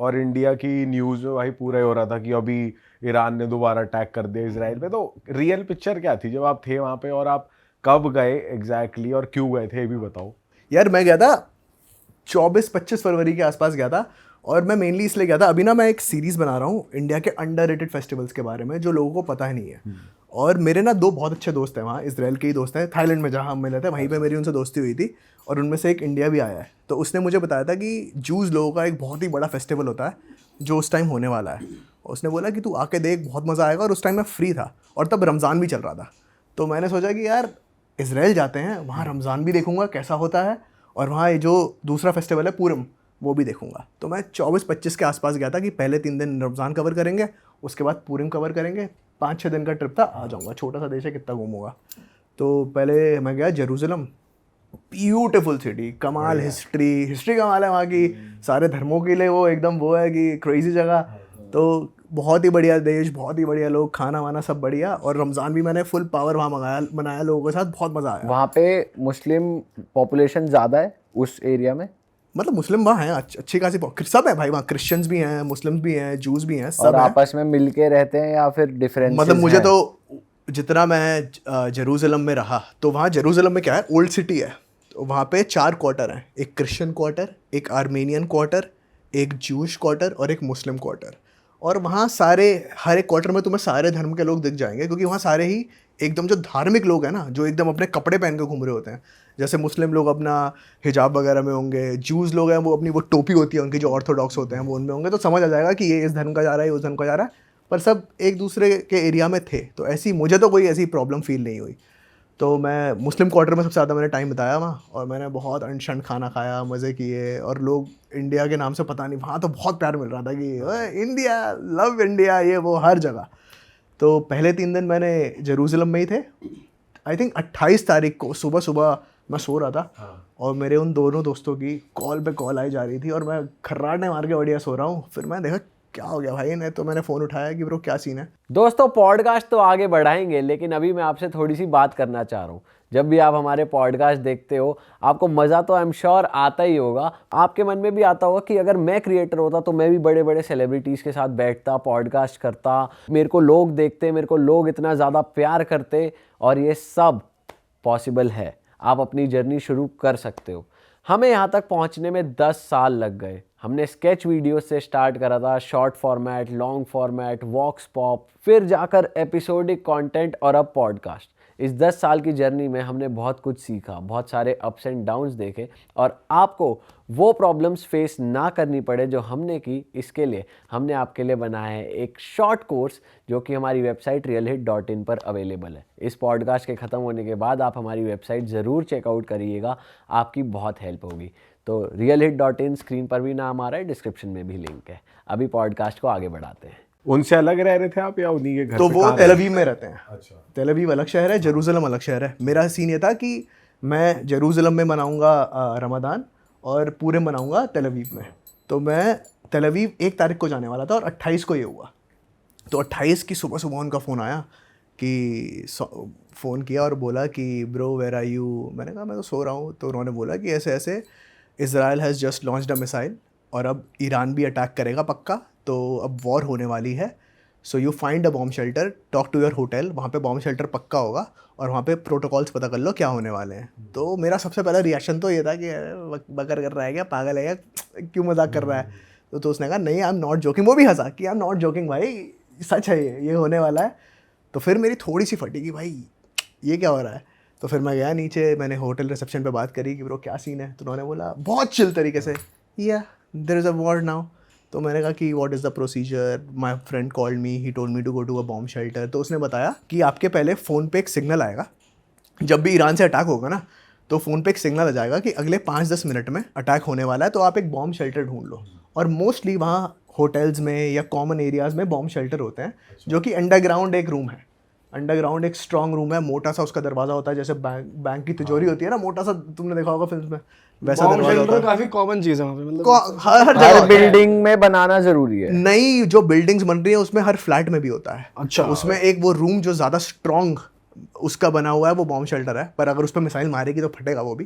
और इंडिया की न्यूज़ में भाई पूरा ही हो रहा था कि अभी ईरान ने दोबारा अटैक कर दिया इसराइल पे। तो रियल पिक्चर क्या थी जब आप थे वहाँ पे, और आप कब गए एग्जैक्टली और क्यों गए थे ये भी बताओ। यार मैं गया था 24-25 फरवरी के आसपास गया था। और मैं मेनली इसलिए गया था, अभी ना मैं एक सीरीज़ बना रहा हूँ इंडिया के अंडररेटेड फेस्टिवल्स के बारे में जो लोगों को पता ही नहीं है। और मेरे ना 2 बहुत अच्छे दोस्त हैं वहाँ, इसराइल के ही दोस्त हैं, थाईलैंड में जहाँ हम मिले थे वहीं पे मेरी उनसे दोस्ती हुई थी। और उनमें से एक इंडिया भी आया है। तो उसने मुझे बताया था कि जूस लोगों का एक बहुत ही बड़ा फेस्टिवल होता है जो उस टाइम होने वाला है। उसने बोला कि तू आके देख, बहुत मज़ा आएगा। और उस टाइम मैं फ्री था और तब रमज़ान भी चल रहा था। तो मैंने सोचा कि यार इसराइल जाते हैं, वहाँ रमज़ान भी देखूंगा कैसा होता है, और वहाँ ये जो दूसरा फेस्टिवल है पूरम वो भी देखूंगा। तो मैं 24-25 के आसपास गया था कि पहले 3 दिन रमज़ान कवर करेंगे, उसके बाद पूरम कवर करेंगे। 5-6 दिन का ट्रिप था, आ जाऊँगा, छोटा सा देश है कितना घूमूंगा। तो पहले मैं गया जेरूसलम, ब्यूटीफुल सिटी, कमाल, हिस्ट्री कमाल है वहाँ की। सारे धर्मों के लिए वो एकदम वो है कि क्रेजी जगह। तो बहुत ही बढ़िया देश, बहुत ही बढ़िया लोग, खाना वाना सब बढ़िया। और रमज़ान भी मैंने फुल पावर वहाँ मनाया लोगों के साथ, बहुत मज़ा आया। वहाँ पे मुस्लिम पॉपुलेशन ज़्यादा है उस एरिया में? मतलब मुस्लिम वहाँ हैं, अच्छी खासी सब है भाई वहाँ, क्रिश्चियंस भी हैं, मुस्लिम्स भी हैं, जूस भी हैं, सब और हैं। आपस में मिलके रहते हैं या फिर डिफरेंसेस मतलब मुझे हैं? तो जितना मैं जेरूसलम में रहा, तो वहाँ जेरूसलम में क्या है, ओल्ड सिटी है। तो वहाँ पे 4 क्वार्टर हैं, एक क्रिश्चियन क्वार्टर, एक आर्मेनियन क्वार्टर, एक जूश क्वार्टर और एक मुस्लिम क्वार्टर। और वहाँ सारे, हर एक क्वार्टर में तुम्हें सारे धर्म के लोग दिख जाएंगे, क्योंकि वहाँ सारे ही एकदम जो धार्मिक लोग हैं ना, जो एकदम अपने कपड़े पहन के घूम रहे होते हैं। जैसे मुस्लिम लोग अपना हिजाब वगैरह में होंगे, जूस लोग हैं वो अपनी वो टोपी होती है उनकी जो ऑर्थोडॉक्स होते हैं वो उनमें होंगे। तो समझ आ जाएगा कि ये इस धर्म का जा रहा है, ये उस धर्म का जा रहा है, पर सब एक दूसरे के एरिया में थे। तो ऐसी मुझे तो कोई ऐसी प्रॉब्लम फील नहीं हुई। तो मैं मुस्लिम क्वार्टर में सबसे ज़्यादा मैंने टाइम बिताया वहाँ, और मैंने बहुत अनशन खाना खाया, मज़े किए। और लोग इंडिया के नाम से पता नहीं, वहाँ तो बहुत प्यार मिल रहा था कि ओए इंडिया, लव इंडिया, ये वो हर जगह। तो पहले 3 दिन मैंने जेरूसलम में ही थे। आई थिंक 28 तारीख को सुबह सुबह मैं सो रहा था, और मेरे उन दोनों दोस्तों की कॉल पे कॉल आई जा रही थी, और मैं खर्राटे मार के बढ़िया सो रहा हूँ। फिर मैं देखा क्या हो गया भाई ने, तो मैंने फ़ोन उठाया कि ब्रो क्या सीन है। दोस्तों पॉडकास्ट तो आगे बढ़ाएंगे, लेकिन अभी मैं आपसे थोड़ी सी बात करना चाह रहा हूँ। जब भी आप हमारे पॉडकास्ट देखते हो, आपको मज़ा तो आई एम श्योर आता ही होगा। आपके मन में भी आता होगा कि अगर मैं क्रिएटर होता तो मैं भी बड़े बड़े सेलिब्रिटीज़ के साथ बैठता, पॉडकास्ट करता, मेरे को लोग देखते, मेरे को लोग इतना ज़्यादा प्यार करते। और ये सब पॉसिबल है, आप अपनी जर्नी शुरू कर सकते हो। हमें यहाँ तक पहुँचने में 10 साल लग गए। हमने स्केच वीडियो से स्टार्ट करा था, शॉर्ट फॉर्मेट, लॉन्ग फॉर्मेट, वॉक्स पॉप, फिर जाकर एपिसोडिक कंटेंट और अब पॉडकास्ट। इस 10 साल की जर्नी में हमने बहुत कुछ सीखा, बहुत सारे अप्स एंड डाउन्स देखे, और आपको वो प्रॉब्लम्स फेस ना करनी पड़े जो हमने की, इसके लिए हमने आपके लिए बनाया है एक शॉर्ट कोर्स जो कि हमारी वेबसाइट realhit.in पर अवेलेबल है। इस पॉडकास्ट के ख़त्म होने के बाद आप हमारी वेबसाइट ज़रूर चेकआउट करिएगा, आपकी बहुत हेल्प होगी। तो realhit.in स्क्रीन पर भी नाम आ रहा है, डिस्क्रिप्शन में भी लिंक है। अभी पॉडकास्ट को आगे बढ़ाते हैं। उनसे अलग रह रहे थे आप या उन्हीं के घर तो पे? वो कहाँ तेल रहे? अवीव में रहते हैं। अच्छा। तेल अवीव अलग शहर है, जेरूसलम अलग शहर है। मेरा सीन ये था कि मैं जेरूसलम में मनाऊंगा रमज़ान, और पूरे मनाऊंगा तेल अवीव में। तो मैं तेल अवीव 1 तारीख को जाने वाला था, और 28 को ये हुआ। तो 28 की सुबह सुबह उनका फ़ोन आया कि फ़ोन किया और बोला कि ब्रो वेयर आर यू। मैंने कहा मैं तो सो रहा हूँ। तो उन्होंने बोला कि ऐसे ऐसे Israel has just launched a missile, और अब ईरान भी अटैक करेगा पक्का, तो अब वॉर होने वाली है। So you find a bomb shelter, talk to your hotel, वहाँ पे बॉम्ब शेल्टर पक्का होगा, और वहाँ पे प्रोटोकॉल्स पता कर लो क्या होने वाले हैं। तो मेरा सबसे पहला रिएक्शन तो ये था कि बकर कर रहा है क्या, पागल है क्या, क्यों मजाक कर रहा है। तो उसने कहा नहीं आई एम नॉट जोकिंग। वो भी हंसा कि आई एम नॉट जोकिंग भाई, सच है, ये होने वाला है। तो फिर मेरी थोड़ी सी फटी कि भाई ये क्या हो रहा है। तो फिर मैं गया नीचे, मैंने होटल रिसेप्शन पे बात करी कि ब्रो क्या सीन है। तो उन्होंने बोला बहुत चिल तरीके से, या there is a war now. तो मैंने कहा कि what is the procedure, my friend called me, he told me to go to a bomb shelter. तो उसने बताया कि आपके पहले फ़ोन पे एक सिग्नल आएगा, जब भी ईरान से अटैक होगा ना, तो फ़ोन पे एक सिग्नल आ जाएगा कि अगले 5-10 मिनट में अटैक होने वाला है, तो आप एक बॉम्ब शेल्टर ढूंढ लो। और मोस्टली वहाँ होटल्स में या कॉमन एरियाज़ में बॉम्ब शेल्टर होते हैं, जो कि अंडरग्राउंड एक रूम है। अंडरग्राउंड एक स्ट्रॉन्ग रूम है, मोटा सा उसका दरवाज़ा होता है, जैसे बैंक की तिजोरी होती है ना, मोटा सा, तुमने देखा होगा फिल्म में, वैसा बॉम्ब दरवाज़ा शेल्टर होता है। काफी कॉमन चीज है वहाँ पे, मतलब हर हर जगह होता है। बिल्डिंग में बनाना जरूरी है। नई जो बिल्डिंग्स बन रही है उसमें हर फ्लैट में भी होता है। अच्छा। उसमें एक वो रूम जो ज़्यादा स्ट्रॉन्ग उसका बना हुआ है, वो बॉम्ब शेल्टर है। पर अगर उस पर मिसाइल मारेगी तो फटेगा वो भी,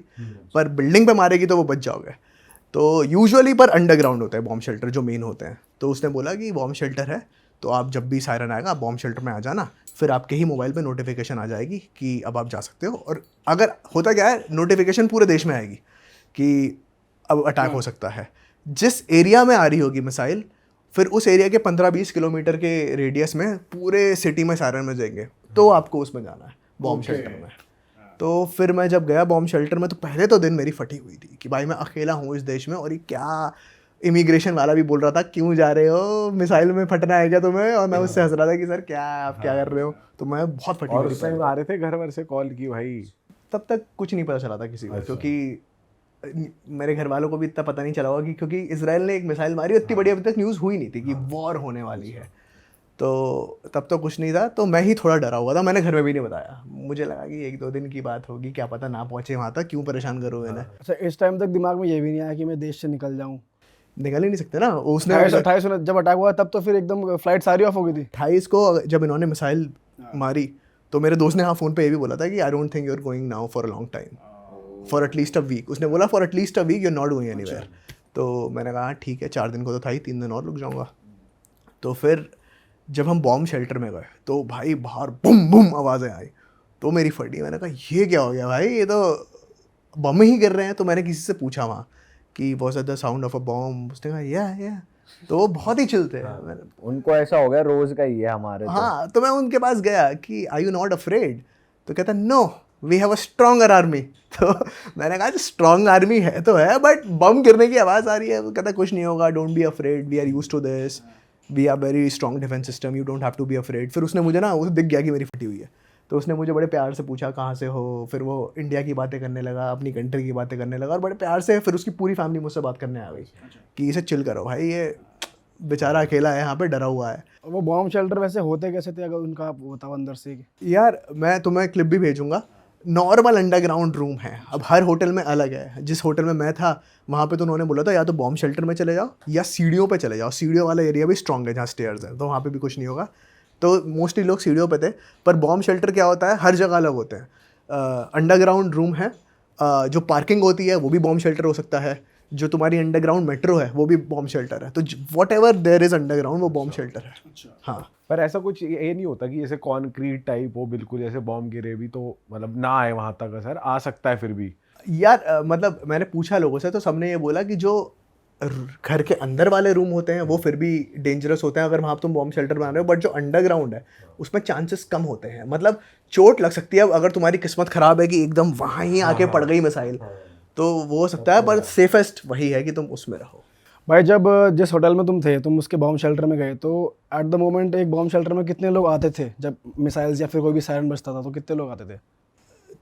पर बिल्डिंग पे मारेगी तो वो बच जाओगे। तो यूजुअली पर अंडरग्राउंड होता है बॉम्ब शेल्टर जो मेन होते हैं। तो उसने बोला कि बॉम्ब शेल्टर है, तो आप जब भी सायरन आएगा आप बॉम्ब शेल्टर में आ जाना, फिर आपके ही मोबाइल पे नोटिफिकेशन आ जाएगी कि अब आप जा सकते हो। और अगर होता क्या है, नोटिफिकेशन पूरे देश में आएगी कि अब अटैक हो सकता है। जिस एरिया में आ रही होगी मिसाइल, फिर उस एरिया के 15-20 किलोमीटर के रेडियस में पूरे सिटी में सायरन में जाएंगे, तो आपको उसमें जाना है बॉम्ब शेल्टर में। तो फिर मैं जब गया बॉम्ब शेल्टर में, तो पहले तो दिन मेरी फटी हुई थी कि भाई मैं अकेला हूँ इस देश में, और ये क्या, इमिग्रेशन वाला भी बोल रहा था क्यों जा रहे हो, मिसाइल में फटना है क्या तुम्हें, और मैं उससे हंस रहा था कि सर क्या आप क्या कर रहे हो। तो मैं बहुत फटी और हुई उस थी। टाइम आ रहे थे घर वर से कॉल की भाई? तब तक कुछ नहीं पता चला था किसी को, अच्छा। क्योंकि मेरे घर वालों को भी इतना पता नहीं चला होगा क्योंकि इसराइल ने एक मिसाइल मारी, इतनी बड़ी अभी तक न्यूज़ हुई नहीं थी कि वॉर होने वाली है। तो तब तो कुछ नहीं था, तो मैं ही थोड़ा डरा हुआ था। मैंने घर में भी नहीं बताया, मुझे लगा कि 1-2 दिन की बात होगी, क्या पता ना पहुंचे वहाँ तक, क्यों परेशान करो इन्हें। अच्छा, इस टाइम तक दिमाग में ये भी नहीं आया कि मैं देश से निकल जाऊँ? निकल ही नहीं सकते ना। उसने 28 जब अटैक हुआ तब तो फिर एकदम फ्लाइट सारी ऑफ हो गई थी। 28 को जब इन्होंने मिसाइल मारी, तो मेरे दोस्त ने हाँ फ़ोन पे ये भी बोला था कि I don't think you are going now for a long time, for at least a week. उसने बोला for at least a week you are not going anywhere. तो मैंने कहा ठीक है, 4 दिन को तो था ही, 3 दिन और रुक जाऊँगा। तो फिर जब हम बॉम्ब शेल्टर में गए तो भाई बाहर बुम बुम आवाज़ें आई, तो मेरी फटी। मैंने कहा ये क्या हो गया भाई, ये तो बम ही गिर रहे हैं। तो मैंने किसी से पूछा वहाँ कि was the sound of a bomb, उसने कहा या। तो वो बहुत ही चिल थे। उनको ऐसा हो गया रोज का ही है हमारे तो। हाँ, तो मैं उनके पास गया कि आर यू नॉट अफ्रेड, तो कहता no we have a stronger army. तो मैंने कहा स्ट्रॉन्ग आर्मी है तो है, बट बम गिरने की आवाज़ आ रही है। वो कहता कुछ नहीं होगा, don't be afraid, we are used to this, we are very strong defence system, you don't have to be afraid. फिर उसने मुझे ना, उसे दिख गया कि मेरी फटी हुई है, तो उसने मुझे बड़े प्यार से पूछा कहाँ से हो। फिर वो इंडिया की बातें करने लगा, अपनी कंट्री की बातें करने लगा, और बड़े प्यार से फिर उसकी पूरी फैमिली मुझसे बात करने आ गई कि इसे चिल करो भाई, ये बेचारा अकेला है यहाँ पे, डरा हुआ है। वो बॉम्ब शेल्टर वैसे होते कैसे थे, अगर उनका आप बताओ अंदर से? यार मैं तुम्हें क्लिप भी भेजूंगा। नॉर्मल अंडरग्राउंड रूम है, अब हर होटल में अलग है। जिस होटल में मैं था वहाँ पे तो उन्होंने बोला था या तो बॉम्ब शेल्टर में चले जाओ या सीढ़ियों पे चले जाओ। सीढ़ियों वाला एरिया भी स्ट्रॉन्ग है जहाँ स्टेयर्स है, तो वहाँ पे भी कुछ नहीं होगा। तो मोस्टली लोग सीढ़ियों पे थे। पर बॉम्ब शेल्टर क्या होता है, हर जगह अलग होते हैं। अंडरग्राउंड रूम है, जो पार्किंग होती है वो भी बॉम्ब शेल्टर हो सकता है, जो तुम्हारी अंडरग्राउंड मेट्रो है वो भी बॉम्ब शेल्टर है। तो whatever there is underground वो बॉम्ब शेल्टर है। हाँ, पर ऐसा कुछ ये नहीं होता कि जैसे कॉन्क्रीट टाइप हो बिल्कुल, जैसे बॉम्ब गिरे भी तो मतलब ना आए वहां तक असर आ सकता है फिर भी? यार मतलब मैंने पूछा लोगों से, तो सबने ये बोला कि जो घर के अंदर वाले रूम होते हैं वो फिर भी डेंजरस होते हैं अगर वहाँ तुम बॉम्ब शेल्टर बना रहे हो, बट जो अंडरग्राउंड है उसमें चांसेस कम होते हैं। मतलब चोट लग सकती है अगर तुम्हारी किस्मत ख़राब है कि एकदम वहाँ ही आके पड़ गई मिसाइल, तो वो हो सकता है, पर सेफेस्ट वही है कि तुम उसमें रहो। भाई जब जिस होटल में तुम थे, तुम उसके बॉम्ब शेल्टर में गए, तो एट द मोमेंट एक बॉम्ब शेल्टर में कितने लोग आते थे? जब मिसाइल्स या फिर कोई भी सायरन बजता था तो कितने लोग आते थे?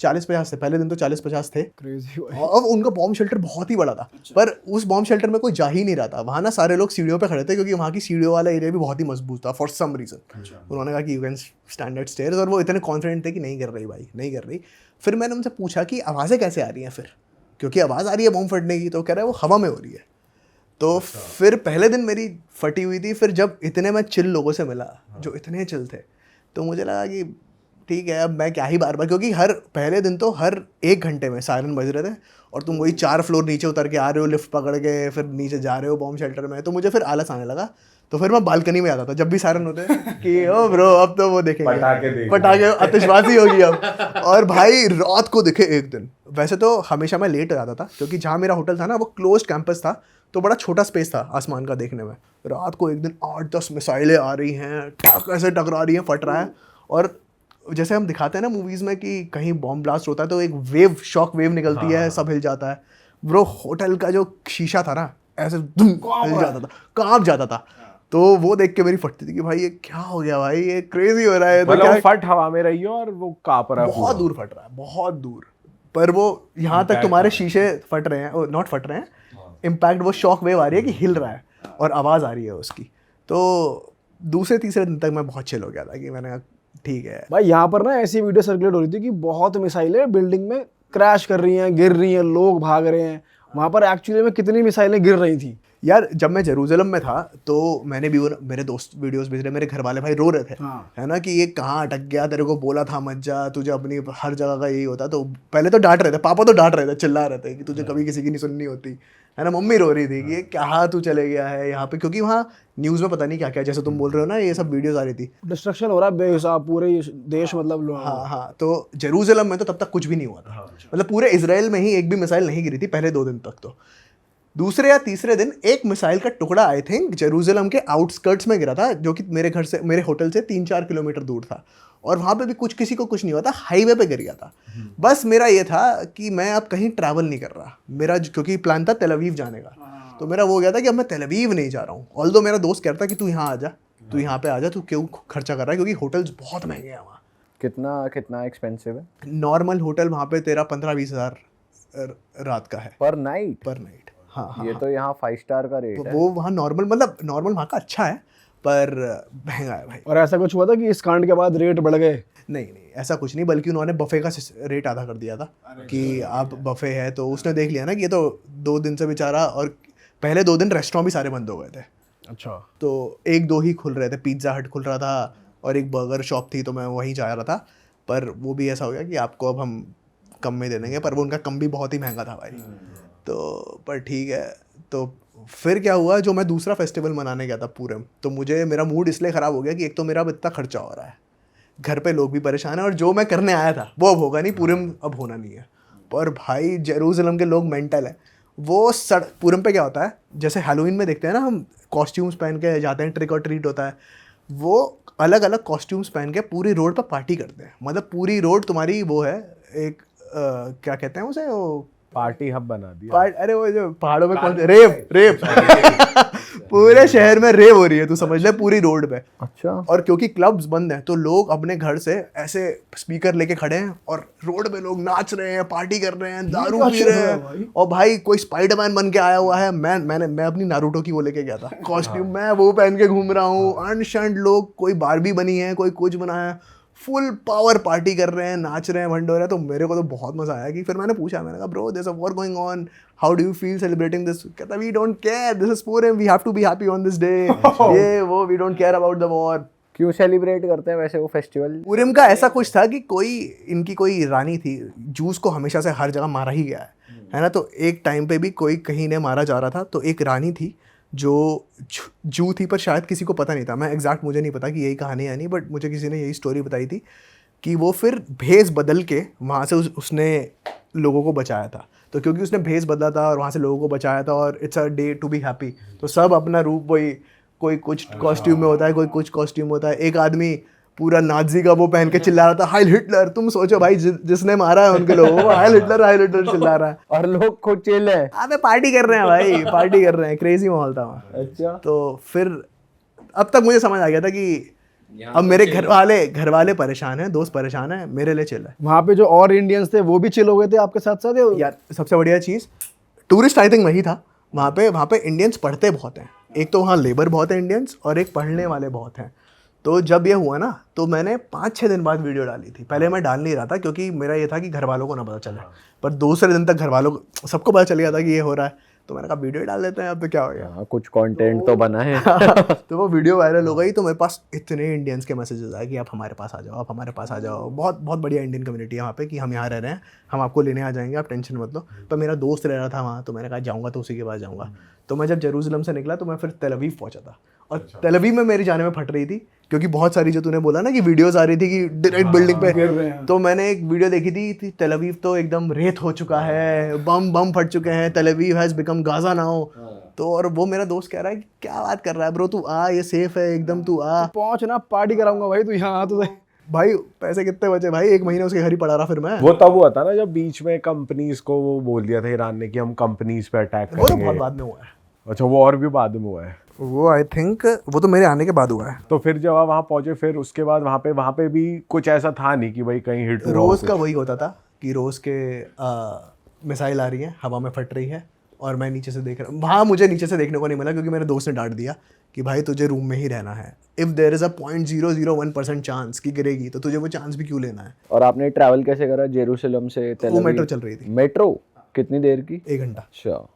40-50 थे, पहले दिन तो 40-50 थे। क्रेजी। अब उनका बॉम्ब शेल्टर बहुत ही बड़ा था, पर उस बॉम्ब शेल्टर में कोई जा ही नहीं रहा था। वहाँ ना सारे लोग सीढ़ियों पे खड़े थे क्योंकि वहाँ की सीढ़ियों वाला एरिया भी बहुत ही मजबूत था फॉर सम रीज़न। उन्होंने कहा कि you can stand at stairs, और वो इतने कॉन्फिडेंट थे कि नहीं कर रही भाई, नहीं कर रही। फिर मैंने उनसे पूछा कि आवाज़ें कैसे आ रही हैं फिर, क्योंकि आवाज़ आ रही है बॉम्ब फटने की, तो कह रहे हैं वो हवा में हो रही है। तो फिर पहले दिन मेरी फटी हुई थी। फिर जब इतने मैं चिल लोगों से मिला जो इतने चिल थे, तो मुझे लगा कि ठीक है, अब मैं क्या ही बार बार, क्योंकि हर पहले दिन तो हर 1 घंटे में सायरन बज रहे थे और तुम वही 4 फ्लोर नीचे उतर के आ रहे हो लिफ्ट पकड़ के, फिर नीचे जा रहे हो बॉम्ब शेल्टर में। तो मुझे फिर आलस आने लगा, तो फिर मैं बालकनी में आता था जब भी सायरन होते कि ओ ब्रो अब तो वो देखेंगे, पटाखे आतिशबाजी होगी अब। और भाई रात को दिखे एक दिन। वैसे तो हमेशा मैं लेट हो जाता था क्योंकि जहाँ मेरा होटल था ना वो क्लोज्ड कैंपस था, तो बड़ा छोटा स्पेस था आसमान का देखने में। रात को एक दिन 8-10 मिसाइलें आ रही हैं, ऐसे टकरा रही हैं, फट रहा है। और जैसे हम दिखाते हैं ना मूवीज़ में कि कहीं बॉम्ब ब्लास्ट होता है तो एक वेव, शॉक वेव निकलती है, सब हिल जाता है। ब्रो होटल का जो शीशा था ना ऐसे धुम हिल जाता था, कांप जाता था। तो वो देख के मेरी फटती थी कि भाई ये क्या हो गया भाई, ये क्रेजी हो रहा है। तो मतलब क्या वो फट हवा में रही है और वो कांप रहा है बहुत दूर फट रहा है, बहुत दूर। पर वो यहाँ तक तुम्हारे शीशे फट रहे हैं, नॉट फट रहे हैं, इम्पैक्ट वो शॉक वेव आ रही है कि हिल रहा है और आवाज़ आ रही है उसकी। तो दूसरे तीसरे दिन तक मैं बहुत चिल हो गया था कि मैंने कहा ठीक है। भाई यहाँ पर ना ऐसी वीडियो सर्कुलेट हो रही थी कि बहुत मिसाइलें बिल्डिंग में क्रैश कर रही हैं, गिर रही हैं, लोग भाग रहे हैं। वहाँ पर एक्चुअली में कितनी मिसाइलें गिर रही थी यार। जब मैं जेरूसलम में था तो मैंने भी मेरे दोस्त वीडियोस भेज रहे, मेरे घर वाले भाई रो रहे थे, है ना, कि ये कहाँ अटक गया, तेरे को बोला था मत जा, तुझे अपनी हर जगह का यही होता। तो पहले तो डांट रहे थे, पापा तो डांट रहे थे, चिल्ला रहे थे कि तुझे कभी किसी की नहीं सुननी होती, है ना। मम्मी रो रही थी कि ये क्या तू चले गया है यहाँ पे, क्योंकि वहाँ न्यूज़ में पता नहीं क्या क्या, जैसे तुम बोल रहे हो ना, ये सब वीडियोस आ रही थी। डिस्ट्रक्शन हो रहा है बेहिसाब, पूरे ये देश मतलब हाँ हाँ, तो जेरूसलम में तो तब तक कुछ भी नहीं हुआ था, मतलब पूरे इसराइल में ही एक भी मिसाइल नहीं गिरी थी पहले 2 दिन तक। तो दूसरे या तीसरे दिन एक मिसाइल का टुकड़ा आई थिंक जेरूसलम के आउटस्कर्ट्स में गिरा था, जो कि मेरे होटल से 3-4 किलोमीटर दूर था, और वहाँ पे भी किसी को कुछ नहीं हुआ था, हाईवे पे गिर गया था। बस मेरा ये था कि मैं अब कहीं ट्रैवल नहीं कर रहा, मेरा क्योंकि प्लान था तेल अवीव जाने का, तो मेरा वो गया था कि अब मैं तेल अवीव नहीं जा रहा हूँ। ऑल्दो मेरा दोस्त कहता कि तू यहाँ आ जा, तू यहाँ पे आ जा, तू क्यों खर्चा कर रहा है, क्योंकि होटल्स बहुत महंगे हैं वहाँ। कितना एक्सपेंसिव है नॉर्मल होटल वहाँ पे तेरा 15-20 हज़ार रात का है पर नाइट? पर नाइट, हाँ। ये तो यहाँ 5 स्टार का रेट है। वो वहाँ नॉर्मल, मतलब नॉर्मल वहाँ का अच्छा है, पर महंगा है भाई। और ऐसा कुछ हुआ था कि इस कांड के बाद रेट बढ़ गए? नहीं ऐसा कुछ नहीं, बल्कि उन्होंने बफे का रेट आधा कर दिया था कि आप बफे है, तो उसने देख लिया ना कि ये तो 2 दिन से बेचारा, और पहले 2 दिन रेस्टोरेंट भी सारे बंद हो गए थे। अच्छा। तो 1-2 ही खुल रहे थे, पिज़्ज़ा हट खुल रहा था और एक बर्गर शॉप थी, तो मैं वहीं जा रहा था, पर वो भी ऐसा हो गया कि आपको अब हम कम में दे देंगे, पर वो उनका कम भी बहुत ही महंगा था भाई। तो पर ठीक है। तो फिर क्या हुआ, जो मैं दूसरा फेस्टिवल मनाने गया था पूरम, तो मेरा मूड इसलिए ख़राब हो गया कि एक तो मेरा अब इतना खर्चा हो रहा है, घर पे लोग भी परेशान हैं, और जो मैं करने आया था वो अब होगा नहीं, पूरम अब होना नहीं है। पर भाई जेरूसलम के लोग मेंटल है। वो पूरम पे क्या होता है, जैसे हैलोवीन में देखते हैं ना हम, कॉस्ट्यूम्स पहन के जाते हैं, ट्रिक और ट्रीट होता है, वो अलग अलग कॉस्ट्यूम्स पहन के पूरी रोड पर पार्टी करते हैं। मतलब पूरी रोड तुम्हारी वो है, एक क्या कहते हैं उसे, वो पार्टी हब बना दिया। अरे वो जो पहाड़ों में कौन, रेव पूरे शहर में रेव हो रही है, तू समझ ले, पूरी रोड पे। अच्छा। और क्योंकि क्लब्स बंद हैं, तो लोग अपने घर से ऐसे स्पीकर लेके खड़े हैं और रोड पे लोग नाच रहे हैं, पार्टी कर रहे हैं, दारू पी रहे हैं। और भाई कोई स्पाइडरमैन बन के आया हुआ है, मैं अपनी नारुतो की वो लेके गया था कॉस्ट्यूम, मैं वो पहन के घूम रहा हूँ। अनशंड लोग, कोई बारबी बनी है, कोई कुछ बना है, फुल पावर पार्टी कर रहे हैं, नाच रहे हैं, भंड हो रहे हैं। तो मेरे को तो बहुत मजा आया कि फिर मैंने पूछा, मैंने कहा bro there is a war going on, how do you feel celebrating this? कहता we don't care, this is Pooram, we have to be happy on this day, ये वो, we don't care about the war. क्यों celebrate करते हैं वैसे वो festival? पूरम का ऐसा कुछ था कि इनकी कोई रानी थी, जूस को हमेशा से हर जगह मारा ही गया है ना। तो एक टाइम पे भी कोई कहीं ने मारा जा रहा था, तो एक रानी थी जो जू थी, पर शायद किसी को पता नहीं था, मैं एग्जैक्ट मुझे नहीं पता कि यही कहानी है नहीं, बट मुझे किसी ने यही स्टोरी बताई थी कि वो फिर भेस बदल के वहाँ से उसने लोगों को बचाया था। तो क्योंकि उसने भेस बदला था और वहाँ से लोगों को बचाया था, और it's a day to be happy, तो सब अपना रूप, वही कोई कुछ कॉस्ट्यूम में होता है, कोई कुछ कॉस्ट्यूम होता है। एक आदमी पूरा नाजी का वो पहन के चिल्ला रहा था, हाइल हिटलर। तुम सोचो भाई, जिसने मारा है उनके लोगों को, हाइल हिटलर चिल्ला रहा है, और लोग खुद चिल है। अबे पार्टी कर रहे हैं भाई, पार्टी कर रहे हैं, क्रेजी माहौल था वहाँ। अच्छा। तो फिर अब तक मुझे समझ आ गया था कि अब मेरे घर वाले परेशान हैं, दोस्त परेशान हैं, मेरे लिए चिल है। वहाँ पे जो और इंडियंस थे वो भी चिल हो गए थे आपके साथ साथ? यार सबसे बढ़िया चीज़, टूरिस्ट आई थिंक वही था वहाँ पे इंडियंस पढ़ते बहुत हैं। एक तो वहाँ लेबर बहुत है इंडियंस, और एक पढ़ने वाले बहुत हैं। तो जब ये हुआ ना, तो मैंने 5-6 दिन बाद वीडियो डाली थी। पहले मैं डाल नहीं रहा था, क्योंकि मेरा ये था कि घर वालों को ना पता चले, पर दूसरे दिन तक घर वालों को सबको पता चल गया था कि ये हो रहा है। तो मैंने कहा वीडियो डाल देते हैं, अब तो क्या हो गया। हाँ, कुछ कंटेंट तो बना है। तो वो वीडियो वायरल हो गई, तो मेरे पास इतने इंडियंस के मैसेजेस आए कि आप हमारे पास आ जाओ, आप हमारे पास आ जाओ। बहुत बहुत बढ़िया इंडियन कम्युनिटी है वहाँ पे, कि हम यहाँ रह रहे हैं, हम आपको लेने आ जाएंगे, आप टेंशन मत लो। पर मेरा दोस्त रह रहा था वहाँ, तो मैंने कहा जाऊँगा तो उसी के पास जाऊँगा। तो मैं जब जेरूसलम से निकला, तो मैं फिर तेल अवीव पहुँचा था, और तेल अवीव में मेरी जाने में फट रही थी, क्योंकि बहुत सारी, जो तूने बोला ना कि वीडियोस आ रही थी कि डायरेक्ट बिल्डिंग पे, तो मैंने एक वीडियो देखी थी, तेल अवीव तो एकदम रेत हो चुका है, बम फट चुके हैं, तेल Aviv has become Gaza now. तो और वो मेरा दोस्त कह रहा है कि क्या बात कर रहा है ब्रो, तू आ, ये सेफ है एकदम, तू आ, पहुंच ना, पार्टी कराऊंगा भाई, तू यहाँ आ तो सही। भाई पैसे कितने बचे भाई, 1 महीने उसके घर ही पड़ा रहा फिर मैं। वो तब हुआ था ना जब बीच में कंपनीज को वो बोल दिया था ईरान ने कि हम कंपनीज पे अटैक वो तो करेंगे। बहुत बाद में हुआ है। अच्छा, वो और भी बाद में हुआ है? वो आई थिंक वो तो मेरे आने के बाद हुआ है। तो फिर जब आप वहाँ पहुंचे, फिर उसके बाद वहाँ पे भी कुछ ऐसा था नहीं कि भाई कहीं हिट हुआ? रोज़ का वही होता था कि रोज़ के मिसाइल आ रही है, हवा में फट रही है, और मैं नीचे से देख रहा हूँ। वहाँ मुझे नीचे से देखने को नहीं मिला, क्योंकि मेरे दोस्त ने डांट दिया कि भाई तुझे रूम में ही रहना है। If there is a 0.001% chance कि गिरेगी, तो तुझे वो चांस भी क्यों लेना है। और आपने ट्रैवल कैसे करा जेरूसलम से तेल वो अवीव? मेट्रो चल रही थी। मेट्रो कितनी देर की? 1 घंटा। अच्छा,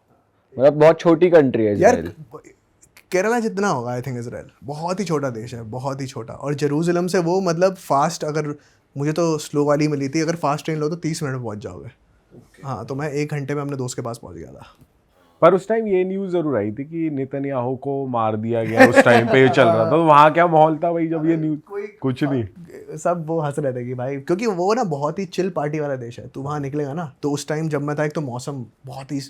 मतलब बहुत छोटी कंट्री है यार इजराइल। केरला जितना होगा आई थिंक इजराइल, बहुत ही छोटा देश है, बहुत ही छोटा। और जेरूसलम से वो मतलब फास्ट, अगर मुझे तो स्लो वाली मिली थी, अगर फास्ट ट्रेन लो तो 30 मिनट में पहुंच जाओगे। हाँ, तो मैं 1 घंटे में अपने दोस्त के पास पहुंच गया था। पर उस टाइम ये न्यूज़ जरूर आई थी कि नेतन्याहू को मार दिया गया, उस टाइम पे ये चल रहा था, तो वहाँ क्या माहौल था भाई जब ये न्यूज़? कुछ नहीं, सब वो हंस रहे थे कि भाई, क्योंकि वो ना बहुत ही चिल पार्टी वाला देश है, तू वहाँ निकलेगा ना तो उस टाइम जब मैं था, एक तो मौसम बहुत ही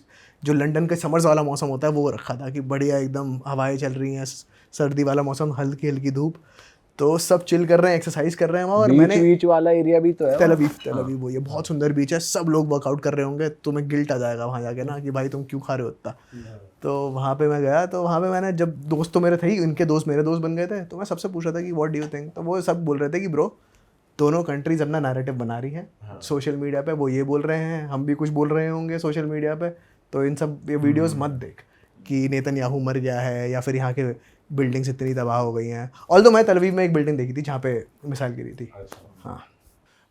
जो लंदन के समर्स वाला मौसम होता है वो रखा था कि बढ़िया एकदम हवाएं चल रही हैं, सर्दी वाला मौसम, हल्की हल्की धूप, तो सब चिल कर रहे हैं, एक्सरसाइज कर रहे हैं वहाँ। और मैंने बीच वाला एरिया भी तो है तेल अवीव वो ये बहुत सुंदर बीच है, सब लोग वर्कआउट कर रहे होंगे, तुम्हें गिल्ट आ जाएगा वहाँ जाके ना कि भाई तुम क्यों खा रहे हो इतना। तो वहाँ पे मैं गया, तो वहाँ पे मैंने, जब दोस्त तो मेरे थे ही, इनके दोस्त मेरे दोस्त बन गए थे, तो मैं सबसे पूछा था कि व्हाट डू यू थिंक, तो वो सब बोल रहे थे कि ब्रो दोनों कंट्रीज अपना नैरेटिव बना रही हैं सोशल मीडिया पे, वो ये बोल रहे हैं, हम भी कुछ बोल रहे होंगे सोशल मीडिया पे, तो इन सब ये वीडियोस मत देख कि नेतन्याहू मर गया है या फिर यहाँ के बिल्डिंग्स इतनी तबाह हो गई हैं। ऑल्दो मैं तल अवीव में एक बिल्डिंग देखी थी जहाँ पे मिसाइल गिरी थी। हाँ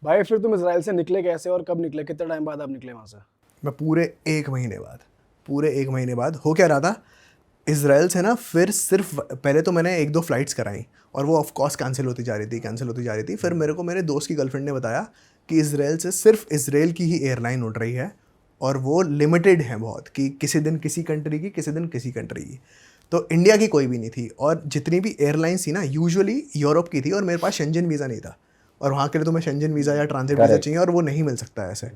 भाई फिर तुम इसराइल से निकले कैसे और कब निकले, कितने टाइम बाद आप निकले वहाँ से? मैं पूरे एक महीने बाद हो क्या रहा था इसराइल से ना, फिर सिर्फ पहले तो मैंने 1-2 फ़्लाइट्स कराई और वो ऑफ कोर्स कैंसिल होती जा रही थी। फिर मेरे को मेरे दोस्त की गर्लफ्रेंड ने बताया कि इसराइल से सिर्फ इसराइल की ही एयरलाइन उड़ रही है और वो लिमिटेड है बहुत, कि किसी दिन किसी कंट्री की, किसी दिन किसी कंट्री की। तो इंडिया की कोई भी नहीं थी, और जितनी भी एयरलाइंस थी ना यूजुअली यूरोप की थी, और मेरे पास शेंजन वीज़ा नहीं था, और वहाँ के लिए तुम्हें शेंजन वीज़ा या ट्रांजिट वीज़ा चाहिए और वो नहीं मिल सकता है ऐसे।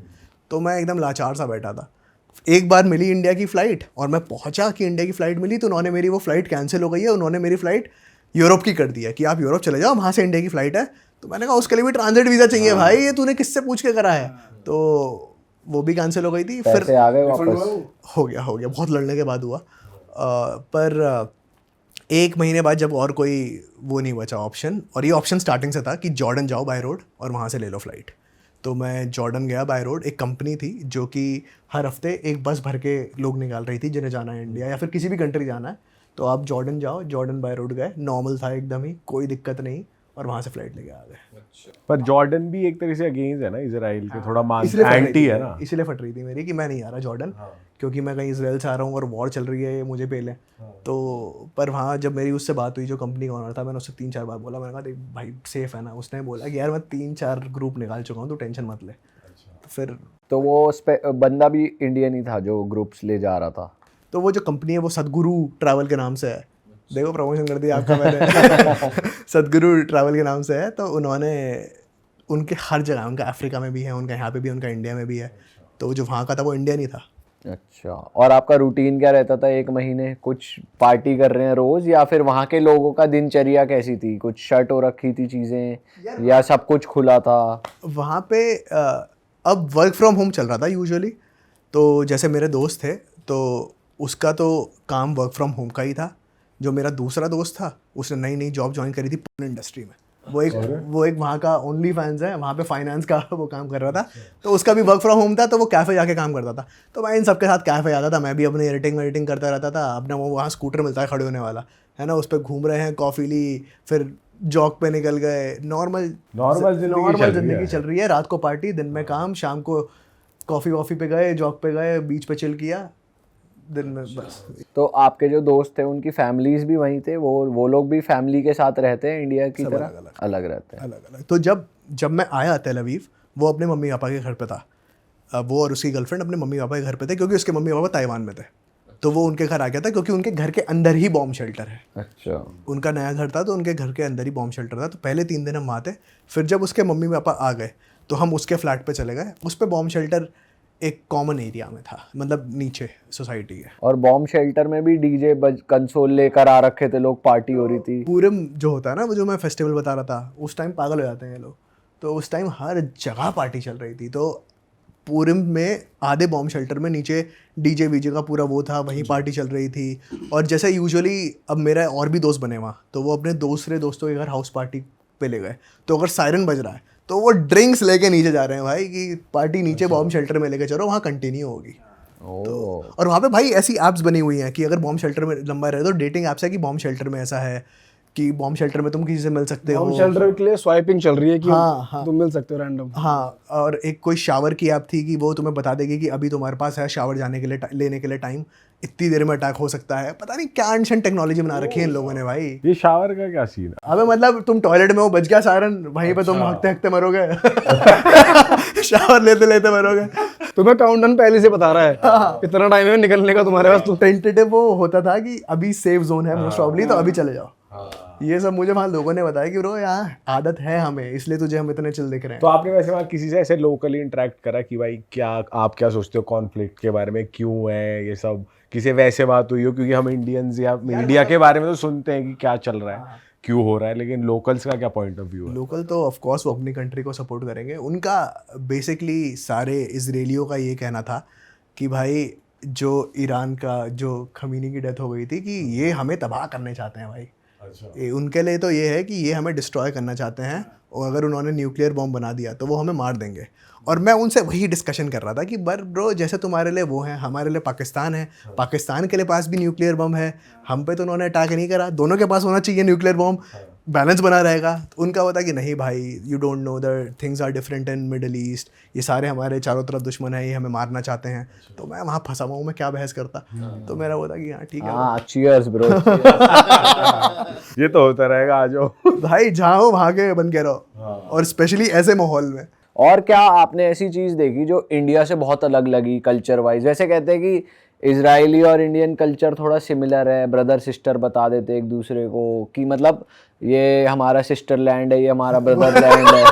तो मैं एकदम लाचार सा बैठा था। एक बार मिली इंडिया की फ़्लाइट और मैं पहुँचा कि इंडिया की फ़्लाइट मिली, तो उन्होंने मेरी वो फ़्लाइट कैंसिल हो गई है, उन्होंने मेरी फ़्लाइट यूरोप की कर दी है कि आप यूरोप चले जाओ, वहाँ से इंडिया की फ़्लाइट है। तो मैंने कहा उसके लिए भी ट्रांजिट वीज़ा चाहिए भाई, ये तूने किससे पूछ के करा है? तो वो भी कैंसिल हो गई थी। फिर आ गए वापस? हो गया, बहुत लड़ने के बाद हुआ। पर एक महीने बाद जब और कोई वो नहीं बचा ऑप्शन, और ये ऑप्शन स्टार्टिंग से था कि जॉर्डन जाओ बाय रोड और वहाँ से ले लो फ़्लाइट। तो मैं जॉर्डन गया बाय रोड। एक कंपनी थी जो कि हर हफ्ते एक बस भर के लोग निकाल रही थी जिन्हें जाना है इंडिया या फिर किसी भी कंट्री जाना है, तो आप जॉर्डन जाओ। जॉर्डन बाय रोड गए, नॉर्मल था एकदम ही, कोई दिक्कत नहीं, और वहाँ से फ्लाइट लेके आ गए। पर जॉर्डन भी एक तरह से अगेंस्ट है ना इजराइल के, थोड़ा इसलिए एंटी है ना, इसलिए फट रही थी मेरी कि मैं नहीं आ रहा जॉर्डन, क्योंकि मैं कहीं इसराइल से आ रहा हूँ और वॉर चल रही है, ये मुझे पे लें। तो पर वहाँ जब मेरी उससे बात हुई, जो कंपनी का ओनर था, मैंने उससे 3-4 बार बोला, मैंने कहा देख भाई सेफ़ है ना? उसने बोला कि यार मैं 3-4 ग्रुप निकाल चुका हूँ, तो टेंशन मत ले। तो फिर तो वो बंदा भी इंडियन ही था जो ग्रुप्स ले जा रहा था? तो वो जो कंपनी है वो सदगुरु ट्रैवल के नाम से है, देखो प्रमोशन कर दिया आपका मैंने सदगुरु ट्रैवल के नाम से है। तो उन्होंने, उनके हर जगह, उनका अफ्रीका में भी है, उनका यहाँ पे भी, उनका इंडिया में भी है। तो जो वहाँ का था वो इंडियन ही था। अच्छा, और आपका रूटीन क्या रहता था एक महीने? कुछ पार्टी कर रहे हैं रोज, या फिर वहाँ के लोगों का दिनचर्या कैसी थी? कुछ शर्ट हो रखी थी चीज़ें, या सब कुछ खुला था? वहाँ पे अब वर्क फ्रॉम होम चल रहा था यूजुअली। तो जैसे मेरे दोस्त थे तो उसका तो काम वर्क फ्रॉम होम का ही था। जो मेरा दूसरा दोस्त था उसने नई जॉब ज्वाइन करी थी पोर्न इंडस्ट्री में। वो एक वहाँ का ओनली फैंस है, वहाँ पे फाइनेंस का वो काम कर रहा था, तो उसका भी वर्क फ्रॉम होम था। तो वो कैफ़े जाके काम करता था, तो मैं इन सबके साथ कैफ़े जाता था। मैं भी अपनी एडिटिंग करता रहता था अपना। वो वहाँ स्कूटर मिलता है खड़े होने वाला, है ना, उस पर घूम रहे हैं, कॉफ़ी ली, फिर जॉक पे निकल गए। नॉर्मल जिंदगी चल रही है। रात को पार्टी, दिन में काम, शाम को कॉफ़ी पे गए, जॉक पे गए, बीच पे चिल किया, दिन में बस। तो आपके जो दोस्त थे उनकी फैमिलीज भी वहीं थे? वो लोग भी फैमिली के साथ रहते हैं इंडिया की तरह? अलग रहते हैं। अलग। तो जब मैं आया तेल अवीव, वो अपने मम्मी पापा के घर पे था। वो और उसकी गर्लफ्रेंड अपने मम्मी पापा के घर पे थे, क्योंकि उसके मम्मी पापा ताइवान में थे। तो वो उनके घर आ गया था, क्योंकि उनके घर के अंदर ही बॉम्ब शेल्टर है। अच्छा। उनका नया घर था, तो उनके घर के अंदर ही बॉम्ब शेल्टर था। तो पहले 3 दिन हम वहाँ थे। फिर जब उसके मम्मी पापा आ गए तो हम उसके फ्लैट पे चले गए। उस पे बॉम्ब शेल्टर एक कॉमन एरिया में था, मतलब नीचे सोसाइटी है। और बॉम्ब शेल्टर में भी डीजे कंसोल लेकर आ रखे थे लोग, पार्टी हो रही थी? पूरम जो होता है ना, वो जो मैं फेस्टिवल बता रहा था, उस टाइम पागल हो जाते हैं ये लोग। तो उस टाइम हर जगह पार्टी चल रही थी। तो पूरम में आधे बॉम्ब शेल्टर में नीचे डीजे वीजे का पूरा वो था, वहीं पार्टी चल रही थी। और जैसे यूजुअली अब मेरा और भी दोस्त बने वहाँ, तो वो अपने दूसरे दोस्तों के घर हाउस पार्टी पे ले गए। तो अगर सायरन बज रहा है तो वो ड्रिंक्स लेके नीचे जा रहे हैं भाई, कि पार्टी नीचे बॉम्ब शेल्टर में लेके चलो, वहाँ कंटिन्यू होगी। तो और वहाँ पे भाई ऐसी ऐप्स बनी हुई हैं कि अगर बॉम्ब शेल्टर में लंबा रहे, तो डेटिंग ऐप्स है कि बॉम्ब शेल्टर में ऐसा है कि बॉम्ब शेल्टर में तुम किसी से मिल सकते हो। बॉम्ब शेल्टर के लिए स्वाइपिंग चल रही है कि हाँ। तुम मिल सकते हो रैंडम। हाँ, और एक कोई शावर की ऐप थी कि वो तुम्हें बता देगी कि अभी तुम्हारे पास है शावर लेने के लिए टाइम, इतनी देर में अटैक हो सकता है। पता नहीं क्या अनशन टेक्नोलॉजी बना रखी है इन लोगों ने भाई। ये शावर का क्या सीन है? अबे मतलब तुम टॉयलेट में हो, बज गया सायरन, वहीं पे तुम हकते मरोगे शावर लेते मरोगे। तुम्हें काउंटडाउन पहले से बता रहा है कितना टाइम है निकलने का तुम्हारे पास। टेंटेटिव वो होता था कि अभी सेफ जोन है मोस्ट प्रॉब्ली, तो अभी चले जाओ। ये सब मुझे वहाँ लोगों ने बताया कि ब्रो यहाँ आदत है हमें, इसलिए तुझे हम इतने चिल दिख रहे हैं। तो आपने वैसे वहाँ किसी से ऐसे लोकली इंटरेक्ट करा कि भाई क्या आप क्या सोचते हो कॉन्फ्लिक्ट के बारे में, क्यों है ये सब, किसी वैसे बात हुई हो? क्योंकि हम इंडियंस या मीडिया के बारे में तो सुनते हैं कि क्या चल रहा है, क्यों हो रहा है, लेकिन लोकल्स का क्या पॉइंट ऑफ व्यू है? लोकल तो ऑफ कोर्स वो अपनी कंट्री को सपोर्ट करेंगे। उनका बेसिकली सारे इजरायलियों का ये कहना था कि भाई जो ईरान का जो खमीनी की डेथ हो गई थी कि ये हमें तबाह करने चाहते हैं भाई। उनके लिए तो ये है कि ये हमें डिस्ट्रॉय करना चाहते हैं, और अगर उन्होंने न्यूक्लियर बॉम्ब बना दिया तो वो हमें मार देंगे। और मैं उनसे वही डिस्कशन कर रहा था कि ब्रो जैसे तुम्हारे लिए वो है, हमारे लिए पाकिस्तान है, पाकिस्तान के लिए पास भी न्यूक्लियर बम है, हम पे तो उन्होंने अटैक नहीं करा, दोनों के पास होना चाहिए न्यूक्लियर बॉम्ब, बैलेंस बना रहेगा। तो उनका होता कि नहीं भाई, you don't know the things are different in middle east, ये सारे हमारे चारों तरफ दुश्मन है, ये हमें मारना चाहते हैं। तो मैं वहाँ फंसा हुआ हूँ, मैं क्या बहस करता। तो मेरा होता कि हाँ ठीक है हाँ, चीयर्स ब्रो। ये तो होता रहेगा, आ जाओ भाई, जहाँ हो वहाँ के बन के रहो, और स्पेशली ऐसे माहौल में। और क्या आपने ऐसी चीज़ देखी जो इंडिया से बहुत अलग लगी कल्चर वाइज? वैसे कहते हैं कि इजरायली और इंडियन कल्चर थोड़ा सिमिलर है, ब्रदर सिस्टर बता देते एक दूसरे को कि मतलब ये हमारा सिस्टर लैंड है, ये हमारा ब्रदर लैंड है।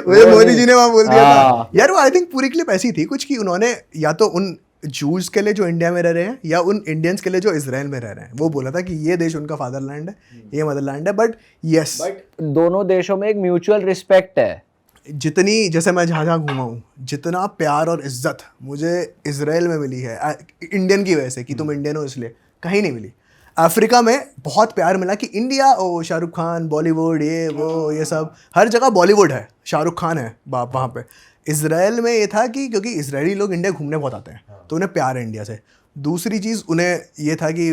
मुझे मोदी जी ने वहाँ बोल दिया था हाँ। यार। वो आई थिंक पूरी क्लिप ऐसी थी कुछ कि उन्होंने या तो उन जूस के लिए जो इंडिया में रह रहे हैं या उन इंडियंस के लिए जो इसराइल में रह रहे हैं, वो बोला था कि ये देश उनका फादरलैंड है, ये मदरलैंड है। बट यस, दोनों देशों में एक म्यूचुअल रिस्पेक्ट है। जितनी, जैसे मैं जहाँ जहाँ घूमा हूँ, जितना प्यार और इज्जत मुझे इजराइल में मिली है इंडियन की वजह से कि तुम इंडियन हो इसलिए, कहीं नहीं मिली। अफ्रीका में बहुत प्यार मिला कि इंडिया, ओ शाहरुख खान, बॉलीवुड, ये वो, ये सब हर जगह बॉलीवुड है, शाहरुख खान है बाप वहाँ पे। इजराइल में ये था कि क्योंकि इजरायली लोग इंडिया घूमने बहुत आते हैं, तो उन्हें प्यार है इंडिया से। दूसरी चीज़ उन्हें ये था कि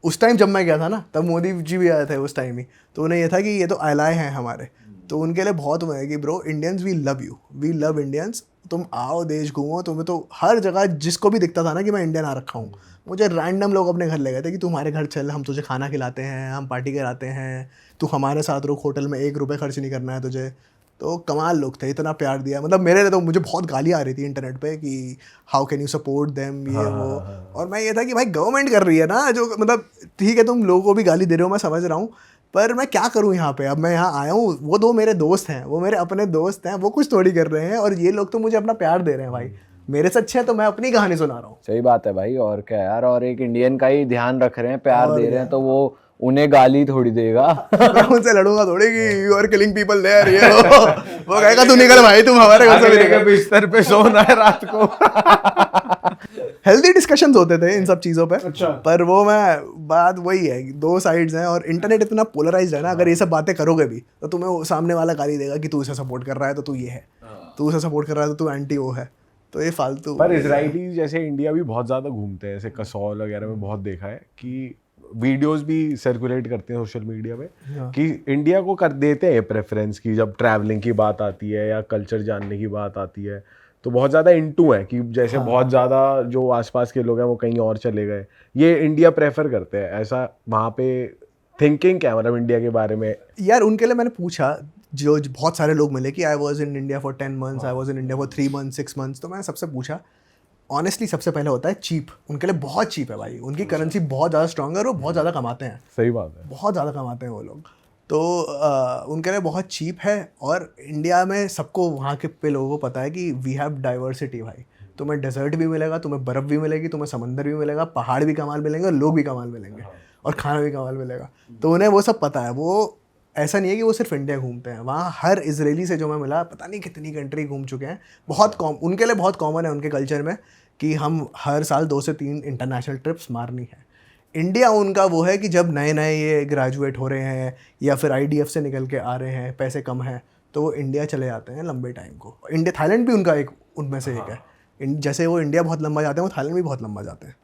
उस टाइम जब मैं गया था ना, तब मोदी जी भी आए थे उस टाइम ही, तो उन्हें ये था कि ये तो एलाय हैं हमारे, तो उनके लिए बहुत वो है कि bro Indians we love you, we love Indians, तुम आओ देश घूमो। तुम्हें तो हर जगह जिसको भी दिखता था ना कि मैं इंडियन आ रखा हूँ, मुझे रैंडम लोग अपने घर ले गए थे कि तू हमारे घर चल, हम तुझे खाना खिलाते हैं, हम पार्टी कराते हैं, तू हमारे साथ रुक, होटल में 1 रुपये खर्च नहीं करना है तुझे। तो कमाल लोग थे, इतना प्यार दिया। मतलब मेरे लिए तो, मुझे बहुत गालियाँ आ रही थी इंटरनेट पे कि how can you support them, ये वो। और मैं ये था कि भाई गवर्नमेंट कर रही है ना, जो मतलब ठीक है तुम लोगों को भी गाली दे रहे हो, मैं समझ रहा हूँ, पर मैं क्या करूँ यहाँ पे। अब मैं यहाँ आया हूँ, वो 2 मेरे दोस्त हैं, वो मेरे अपने दोस्त हैं, वो कुछ थोड़ी कर रहे हैं, और ये लोग तो मुझे अपना प्यार दे रहे हैं भाई, मेरे से अच्छे हैं, तो मैं अपनी कहानी सुना रहा हूँ। सही बात है भाई, और क्या यार। और एक इंडियन का ही ध्यान रख रहे हैं, प्यार दे रहे हैं, तो वो उन्हें गाली थोड़ी देगा। मैं उनसे लड़ूंगा थोड़ी कि you are killing people there, ये वो कहेगा तू निकल भाई, तुम हमारे घर से भी निकल। बिस्तर पे सोना है रात को। हेल्दी डिस्कशंस होते थे इन सब चीज़ों पे। अच्छा। पर वो मैं बात वही है, 2 साइड्स हैं, और इंटरनेट इतना पोलराइज्ड है ना, अगर ये सब बातें करोगे भी तो तुम्हें वो सामने वाला गाली देगा कि तू इसे सपोर्ट कर रहा है तो तू ये है, तू इसे सपोर्ट कर रहा है तो तू एंटी वो है। तो ये फालतू। पर इजरायली जैसे इंडिया भी बहुत ज़्यादा घूमते हैं, जैसे कसौल वगैरह में बहुत देखा है कि वीडियोस भी सर्कुलेट करते हैं सोशल मीडिया में कि इंडिया को कर देते हैं प्रेफरेंस की जब ट्रैवलिंग की बात आती है या कल्चर जानने की बात आती है, तो बहुत ज़्यादा इनटू है कि जैसे बहुत ज़्यादा जो आसपास के लोग हैं वो कहीं और चले गए, ये इंडिया प्रेफर करते हैं। ऐसा वहाँ पे थिंकिंग क्या है मतलब इंडिया के बारे में? यार उनके लिए मैंने पूछा, जो बहुत सारे लोग मिले कि I was in India for 10 months, I was in India for 3 months, 6 months। तो मैंने सबसे पूछा, ऑनेस्टली सबसे पहले होता है चीप, उनके लिए बहुत चीप है भाई, उनकी करेंसी बहुत ज़्यादा स्ट्रॉन्ग है और वो बहुत ज़्यादा कमाते हैं। सही बात है, बहुत ज़्यादा कमाते हैं वो लोग, तो उनके लिए बहुत चीप है। और इंडिया में सबको वहाँ के पे लोगों को पता है कि वी हैव डाइवर्सिटी भाई, तुम्हें डेजर्ट भी मिलेगा, तुम्हें बर्फ़ भी मिलेगी, तुम्हें समंदर भी मिलेगा, पहाड़ भी कमाल मिलेंगे और लोग भी कमाल मिलेंगे, और खाना भी कमाल मिलेगा। तो उन्हें वो सब पता है। वो ऐसा नहीं है कि वो सिर्फ इंडिया घूमते हैं, वहाँ हर इजरायली से जो मैं मिला, पता नहीं कितनी कंट्री घूम चुके हैं। बहुत उनके लिए बहुत कॉमन है उनके कल्चर में कि हम हर साल 2 से 3 इंटरनेशनल ट्रिप्स मारनी है। इंडिया उनका वो है कि जब नए नए ये ग्रेजुएट हो रहे हैं या फिर IDF से निकल के आ रहे हैं, पैसे कम हैं, तो वो इंडिया चले जाते हैं लंबे टाइम को। इंडिया, थाईलैंड भी उनका एक उनमें से एक है। जैसे वो इंडिया बहुत लंबा जाते हैं, वो थाईलैंड भी बहुत लंबा जाते हैं।